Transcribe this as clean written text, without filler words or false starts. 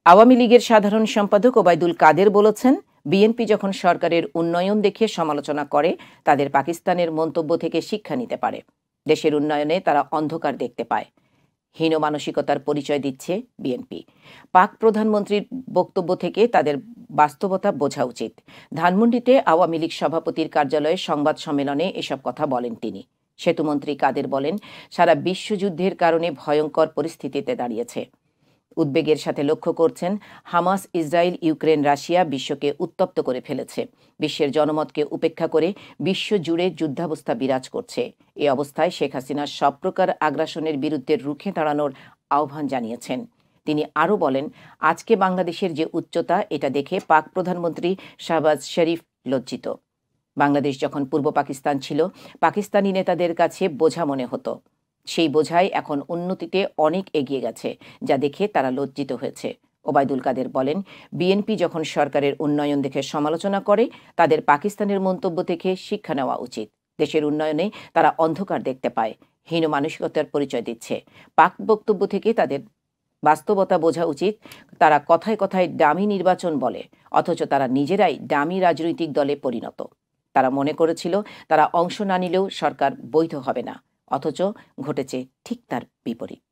আওয়ামী লীগের সাধারণ সম্পাদক ওবায়দুল কাদের বলেছেন, বিএনপি যখন সরকারের উন্নয়ন দেখে সমালোচনা করে তাদের পাকিস্তানের মন্তব্য থেকে শিক্ষা নিতে পারে। দেশের উন্নয়নে তারা অন্ধকার দেখতে পায়। হীন মানসিকতার পরিচয় দিচ্ছে বিএনপি। পাক প্রধানমন্ত্রীর বক্তব্য থেকে তাদের বাস্তবতা বোঝা উচিত। ধানমন্ডিতে আওয়ামী লীগ সভাপতির কার্যালয়ে সংবাদ সম্মেলনে এসব কথা বলেন তিনি। সেতুমন্ত্রী কাদের বলেন, সারা বিশ্বযুদ্ধের কারণে ভয়ঙ্কর পরিস্থিতিতে দাঁড়িয়েছে। উদ্বেগের সাথে লক্ষ্য করছেন, হামাস, ইসরায়েল, ইউক্রেন, রাশিয়া বিশ্বকে উত্তপ্ত করে ফেলেছে। বিশ্বের জনমতকে উপেক্ষা করে বিশ্বজুড়ে যুদ্ধাবস্থা বিরাজ করছে। এ অবস্থায় শেখ হাসিনা সব প্রকার আগ্রাসনের বিরুদ্ধে রুখে দাঁড়ানোর আহ্বান জানিয়েছেন। তিনি আরও বলেন, আজকে বাংলাদেশের যে উচ্চতা, এটা দেখে পাক প্রধানমন্ত্রী শাহবাজ শরীফ লজ্জিত। বাংলাদেশ যখন পূর্ব পাকিস্তান ছিল, পাকিস্তানি নেতাদের কাছে বোঝা মনে হতো। সেই বোঝাই এখন উন্নতিতে অনেক এগিয়ে গেছে, যা দেখে তারা লজ্জিত হয়েছে। ওবায়দুল কাদের বলেন, বিএনপি যখন সরকারের উন্নয়ন দেখে সমালোচনা করে তাদের পাকিস্তানের মন্তব্য থেকে শিক্ষা নেওয়া উচিত। দেশের উন্নয়নে তারা অন্ধকার দেখতে পায়, হীন মানসিকতার পরিচয় দিচ্ছে। পাক বক্তব্য থেকে তাদের বাস্তবতা বোঝা উচিত। তারা কথায় কথায় ডামি নির্বাচন বলে, অথচ তারা নিজেরাই ডামি রাজনৈতিক দলে পরিণত। তারা মনে করেছিল তারা অংশ না নিলেও সরকার বৈধ হবে না, অথচ ঘটেছে ঠিক তার বিপরীত।